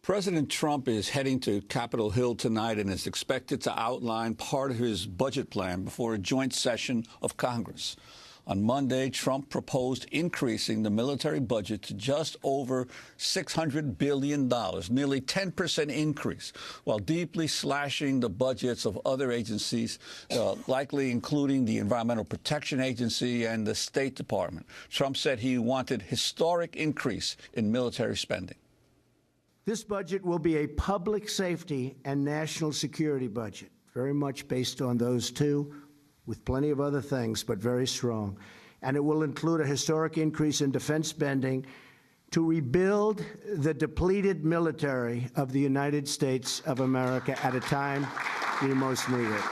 President Trump is heading to Capitol Hill tonight and is expected to outline part of his budget plan before a joint session of Congress. On Monday, Trump proposed increasing the military budget to just over $600 billion, nearly 10% increase, while deeply slashing the budgets of other agencies, likely including the Environmental Protection Agency and the State Department. Trump said he wanted historic increase in military spending. This budget will be a public safety and national security budget, very much based on those two, with plenty of other things, but very strong. And it will include a historic increase in defense spending to rebuild the depleted military of the United States of America at a time we most need it.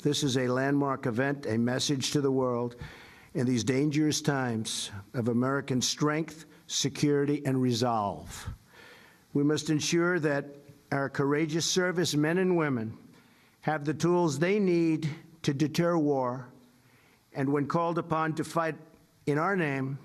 This is a landmark event, a message to the world in these dangerous times of American strength, security, and resolve. We must ensure that our courageous servicemen and women have the tools they need to deter war, and when called upon to fight in our name,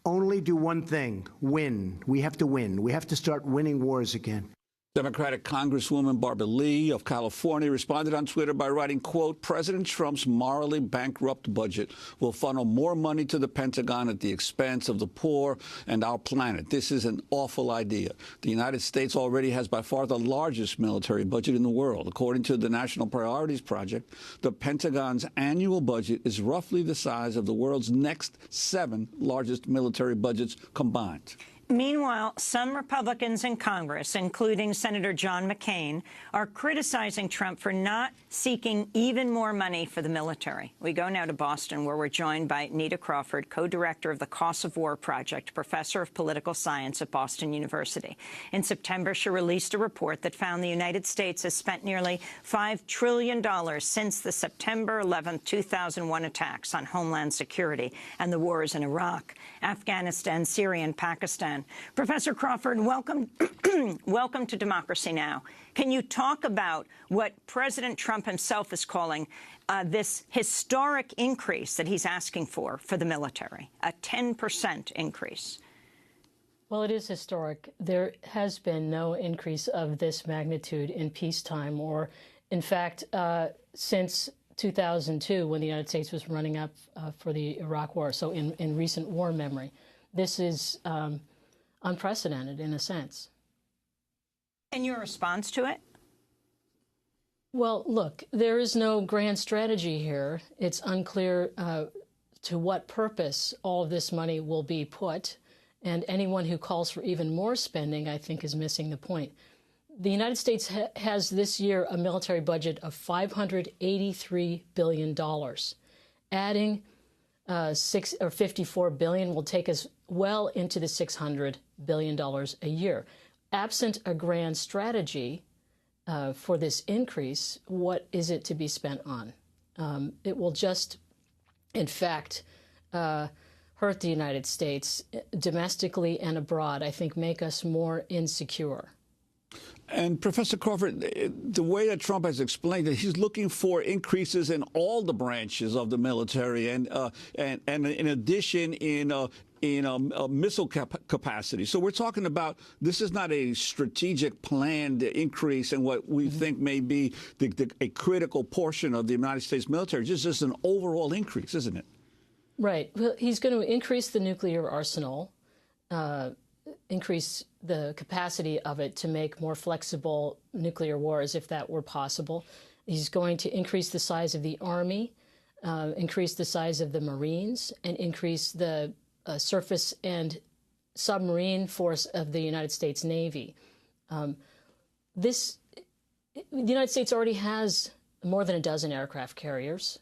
only do one thing: win. We have to win. We have to start winning wars again. Democratic Congresswoman Barbara Lee of California responded on Twitter by writing, quote, "President Trump's morally bankrupt budget will funnel more money to the Pentagon at the expense of the poor and our planet. This is an awful idea. The United States already has by far the largest military budget in the world. According to the National Priorities Project, the Pentagon's annual budget is roughly the size of the world's next 7 largest military budgets combined." Meanwhile, some Republicans in Congress, including Senator John McCain, are criticizing Trump for not seeking even more money for the military. We go now to Boston, where we're joined by Nita Crawford, co-director of the Cost of War Project, professor of political science at Boston University. In September, she released a report that found the United States has spent nearly $5 trillion since the September 11, 2001 attacks on Homeland Security and the wars in Iraq, Afghanistan, Syria, and Pakistan. Professor Crawford, welcome, welcome to Democracy Now! Can you talk about what President Trump himself is calling this historic increase that he's asking for the military, a 10% increase? Well, it is historic. There has been no increase of this magnitude in peacetime, or, in fact, since 2002, when the United States was running up for the Iraq War, so in recent war memory. This is unprecedented in a sense. And your response to it? Well, look, there is no grand strategy here. It's unclear to what purpose all of this money will be put, and anyone who calls for even more spending, I think, is missing the point. The United States has this year a military budget of $583 billion. Adding $54 billion will take us well into the $600 billion a year. Absent a grand strategy for this increase, what is it to be spent on? It will just, in fact, hurt the United States domestically and abroad, I think, make us more insecure. And Professor Crawford, the way that Trump has explained it, he's looking for increases in all the branches of the military, and in addition in missile capacity. So we're talking about, this is not a strategic planned increase in what we think may be a critical portion of the United States military. It's just an overall increase, isn't it? Right. Well, he's going to increase the nuclear arsenal, increase the capacity of it to make more flexible nuclear wars, if that were possible. He's going to increase the size of the Army, increase the size of the Marines, and increase the surface and submarine force of the United States Navy. The United States already has more than a dozen aircraft carriers,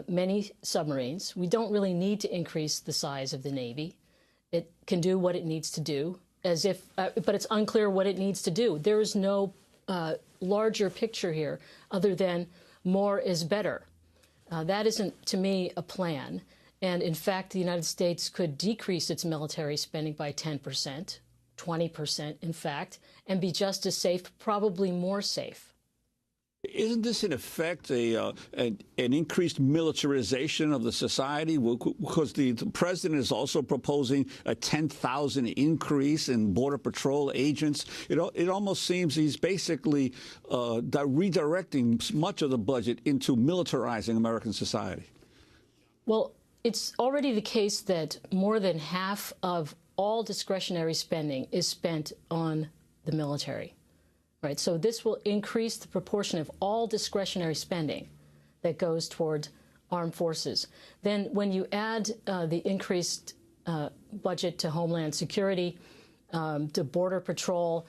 many submarines. We don't really need to increase the size of the Navy. It can do what it needs to do, but it's unclear what it needs to do. There is no larger picture here other than more is better. That isn't, to me, a plan. And in fact, the United States could decrease its military spending by 10%, 20%, in fact, and be just as safe, probably more safe. Isn't this, in effect, an increased militarization of the society? Because the president is also proposing a 10,000 increase in Border Patrol agents. It almost seems he's basically redirecting much of the budget into militarizing American society. Well, it's already the case that more than half of all discretionary spending is spent on the military. Right, so this will increase the proportion of all discretionary spending that goes toward armed forces. Then when you add the increased budget to Homeland Security, to Border Patrol,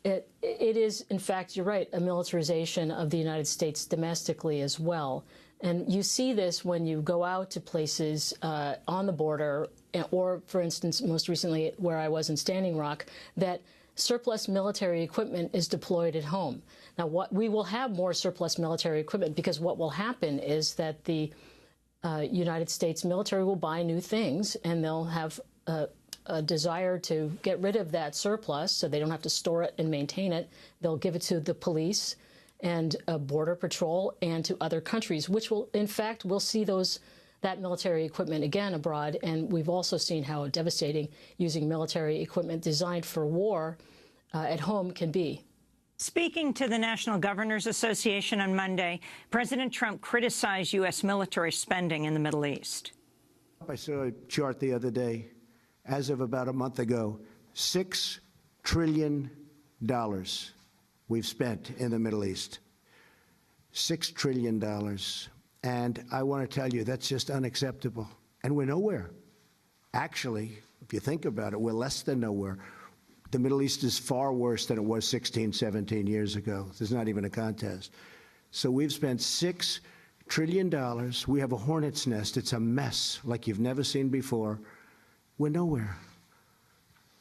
it is, in fact, you're right, a militarization of the United States domestically as well. And you see this when you go out to places on the border, or, for instance, most recently where I was in Standing Rock, that surplus military equipment is deployed at home. Now, we will have more surplus military equipment because what will happen is that the United States military will buy new things, and they'll have a desire to get rid of that surplus so they don't have to store it and maintain it. They'll give it to the police and Border Patrol and to other countries, which will, in fact, we'll see that military equipment again abroad. And we've also seen how devastating using military equipment designed for war at home can be. Speaking to the National Governors Association on Monday, President Trump criticized U.S. military spending in the Middle East. I saw a chart the other day. As of about a month ago, $6 trillion we've spent in the Middle East. $6 trillion. And I want to tell you, that's just unacceptable. And we're nowhere. Actually, if you think about it, we're less than nowhere. The Middle East is far worse than it was 16, 17 years ago. There's not even a contest. So we've spent $6 trillion. We have a hornet's nest. It's a mess like you've never seen before. We're nowhere.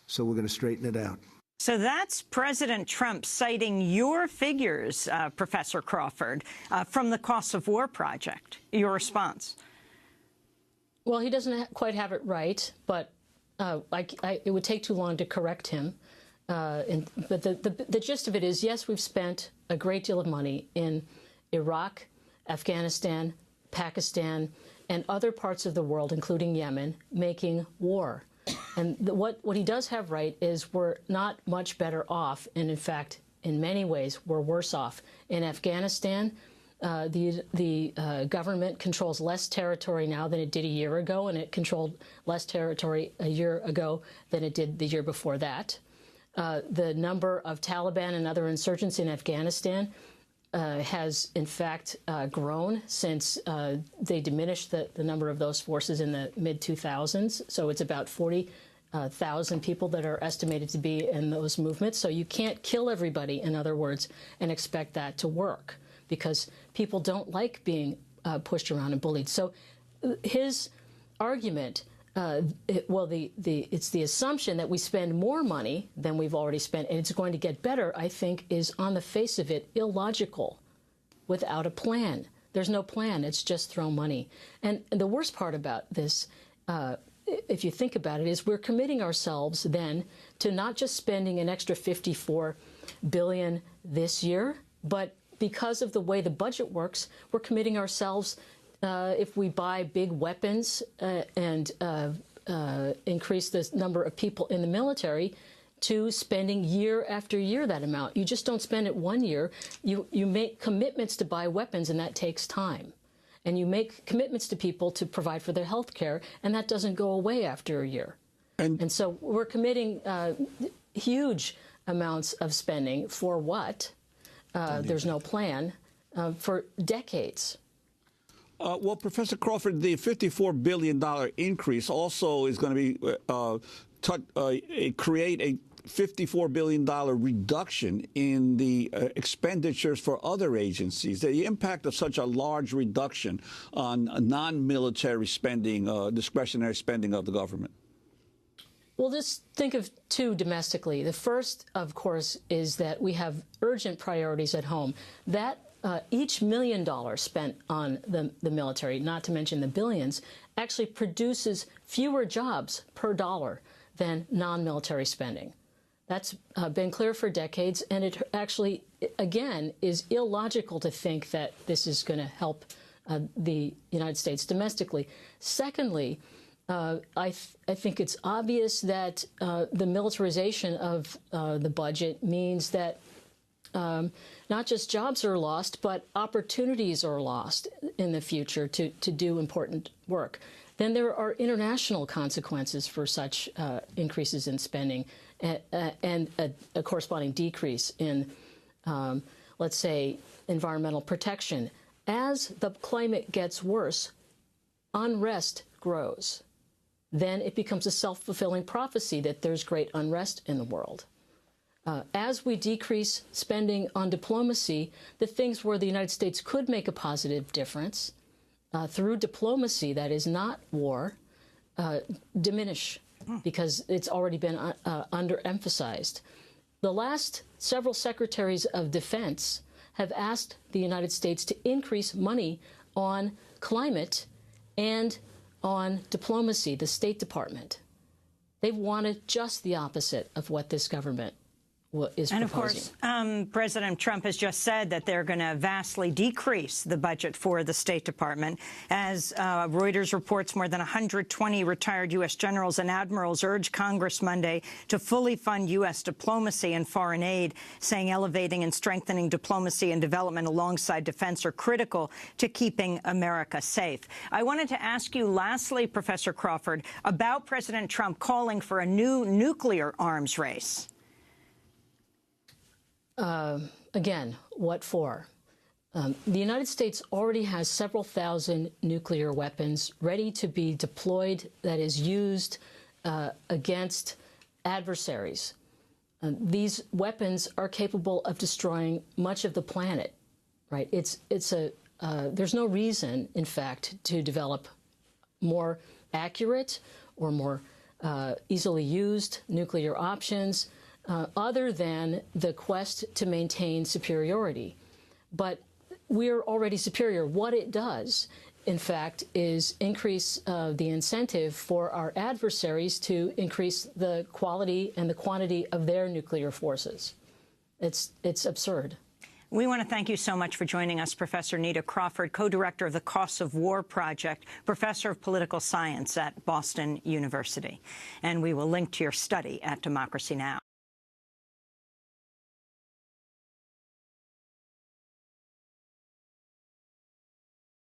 So we're going to straighten it out. So that's President Trump citing your figures, Professor Crawford, from the Cost of War Project. Your response? Well, he doesn't quite have it right, but it would take too long to correct him. But the gist of it is, yes, we've spent a great deal of money in Iraq, Afghanistan, Pakistan, and other parts of the world, including Yemen, making war. And what he does have right is we're not much better off, and in fact, in many ways, we're worse off. In Afghanistan, the government controls less territory now than it did a year ago, and it controlled less territory a year ago than it did the year before that. The number of Taliban and other insurgents in Afghanistan has, in fact, grown since they diminished the number of those forces in the mid-2000s. So it's about 40,000 people that are estimated to be in those movements. So you can't kill everybody, in other words, and expect that to work, because people don't like being pushed around and bullied. So his argument, it's the assumption that we spend more money than we've already spent, and it's going to get better, I think, is on the face of it illogical without a plan. There's no plan. It's just throw money. And the worst part about this, if you think about it, is we're committing ourselves then to not just spending an extra $54 billion this year, but because of the way the budget works, we're committing ourselves if we buy big weapons and increase the number of people in the military, to spending year after year that amount. You just don't spend it 1 year. You make commitments to buy weapons, and that takes time. And you make commitments to people to provide for their health care, and that doesn't go away after a year. And so we're committing huge amounts of spending for what? There's no plan for decades. Well, Professor Crawford, the $54 billion increase also is going to be create a $54 billion reduction in the expenditures for other agencies. The impact of such a large reduction on non-military spending, discretionary spending of the government. Well, just think of two domestically. The first, of course, is that we have urgent priorities at home. That each $1 million spent on the military, not to mention the billions, actually produces fewer jobs per dollar than non-military spending. That's been clear for decades, and it actually, again, is illogical to think that this is going to help the United States domestically. Secondly, I think it's obvious that the militarization of the budget means that not just jobs are lost, but opportunities are lost in the future to do important work. Then there are international consequences for such increases in spending and a corresponding decrease in, let's say, environmental protection. As the climate gets worse, unrest grows. Then it becomes a self-fulfilling prophecy that there's great unrest in the world. As we decrease spending on diplomacy, the things where the United States could make a positive difference through diplomacy, that is not war, diminish because it's already been underemphasized. The last several secretaries of defense have asked the United States to increase money on climate and on diplomacy, the State Department. They've wanted just the opposite of what this government is proposing. And of course, President Trump has just said that they're going to vastly decrease the budget for the State Department. As Reuters reports, more than 120 retired U.S. generals and admirals urged Congress Monday to fully fund U.S. diplomacy and foreign aid, saying elevating and strengthening diplomacy and development alongside defense are critical to keeping America safe. I wanted to ask you lastly, Professor Crawford, about President Trump calling for a new nuclear arms race. Again, what for? The United States already has several thousand nuclear weapons ready to be deployed, that is, used against adversaries. These weapons are capable of destroying much of the planet, right? There's no reason, in fact, to develop more accurate or more easily used nuclear options other than the quest to maintain superiority. But we're already superior. What it does, in fact, is increase the incentive for our adversaries to increase the quality and the quantity of their nuclear forces. It's absurd. We want to thank you so much for joining us, Professor Nita Crawford, co-director of the Costs of War Project, professor of political science at Boston University. And we will link to your study at Democracy Now!